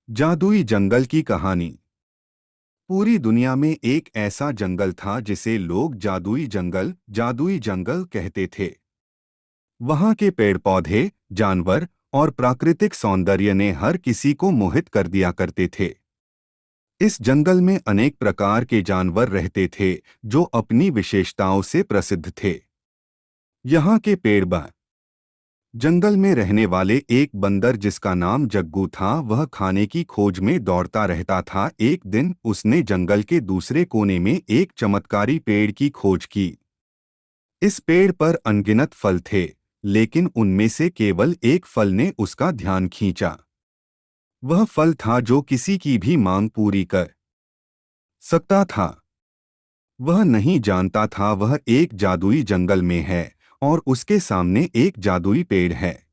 जादुई जंगल की कहानी। पूरी दुनिया में एक ऐसा जंगल था जिसे लोग जादुई जंगल कहते थे। वहां के पेड़ पौधे, जानवर और प्राकृतिक सौंदर्य ने हर किसी को मोहित कर दिया करते थे। इस जंगल में अनेक प्रकार के जानवर रहते थे जो अपनी विशेषताओं से प्रसिद्ध थे। यहाँ के पेड़ जंगल में रहने वाले एक बंदर जिसका नाम जग्गू था, वह खाने की खोज में दौड़ता रहता था। एक दिन उसने जंगल के दूसरे कोने में एक चमत्कारी पेड़ की खोज की। इस पेड़ पर अनगिनत फल थे, लेकिन उनमें से केवल एक फल ने उसका ध्यान खींचा। वह फल था जो किसी की भी मांग पूरी कर सकता था। वह नहीं जानता था वह एक जादुई जंगल में है और उसके सामने एक जादुई पेड़ है।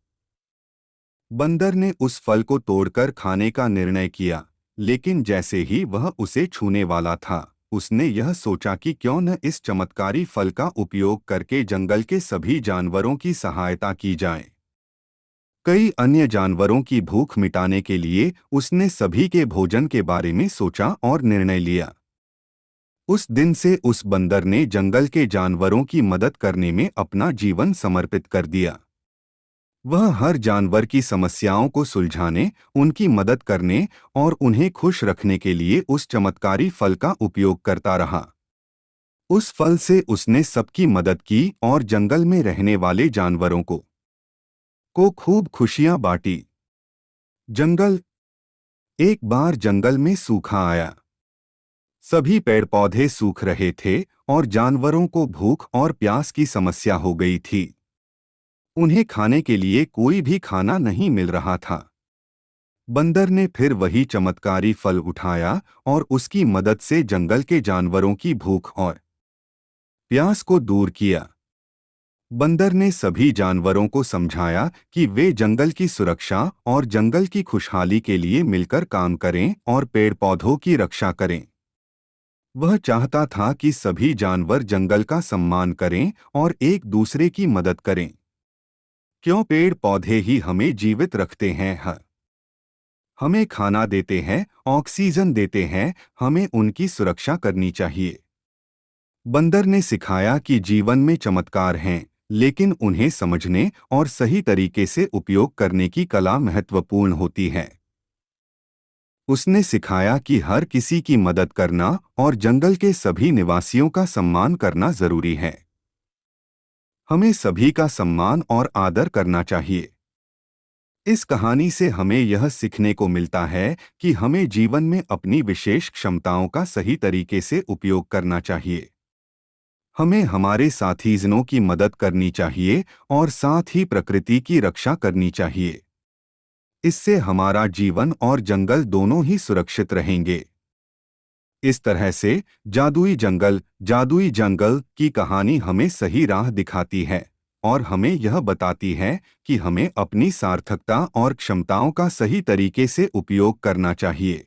बंदर ने उस फल को तोड़कर खाने का निर्णय किया, लेकिन जैसे ही वह उसे छूने वाला था, उसने यह सोचा कि क्यों न इस चमत्कारी फल का उपयोग करके जंगल के सभी जानवरों की सहायता की जाए। कई अन्य जानवरों की भूख मिटाने के लिए उसने सभी के भोजन के बारे में सोचा और निर्णय लिया। उस दिन से उस बंदर ने जंगल के जानवरों की मदद करने में अपना जीवन समर्पित कर दिया। वह हर जानवर की समस्याओं को सुलझाने, उनकी मदद करने और उन्हें खुश रखने के लिए उस चमत्कारी फल का उपयोग करता रहा। उस फल से उसने सबकी मदद की और जंगल में रहने वाले जानवरों को खूब खुशियां बांटी। जंगल एक बार जंगल में सूखा आया। सभी पेड़ पौधे सूख रहे थे और जानवरों को भूख और प्यास की समस्या हो गई थी। उन्हें खाने के लिए कोई भी खाना नहीं मिल रहा था। बंदर ने फिर वही चमत्कारी फल उठाया और उसकी मदद से जंगल के जानवरों की भूख और प्यास को दूर किया। बंदर ने सभी जानवरों को समझाया कि वे जंगल की सुरक्षा और जंगल की खुशहाली के लिए मिलकर काम करें और पेड़ पौधों की रक्षा करें। वह चाहता था कि सभी जानवर जंगल का सम्मान करें और एक दूसरे की मदद करें। क्यों पेड़ पौधे ही हमें जीवित रखते हैं, हमें खाना देते हैं, ऑक्सीजन देते हैं, हमें उनकी सुरक्षा करनी चाहिए। बंदर ने सिखाया कि जीवन में चमत्कार हैं, लेकिन उन्हें समझने और सही तरीके से उपयोग करने की कला महत्वपूर्ण होती है। उसने सिखाया कि हर किसी की मदद करना और जंगल के सभी निवासियों का सम्मान करना जरूरी है। हमें सभी का सम्मान और आदर करना चाहिए। इस कहानी से हमें यह सीखने को मिलता है कि हमें जीवन में अपनी विशेष क्षमताओं का सही तरीके से उपयोग करना चाहिए। हमें हमारे साथीजनों की मदद करनी चाहिए और साथ ही प्रकृति की रक्षा करनी चाहिए। इससे हमारा जीवन और जंगल दोनों ही सुरक्षित रहेंगे। इस तरह से जादुई जंगल की कहानी हमें सही राह दिखाती है और हमें यह बताती है कि हमें अपनी सार्थकता और क्षमताओं का सही तरीके से उपयोग करना चाहिए।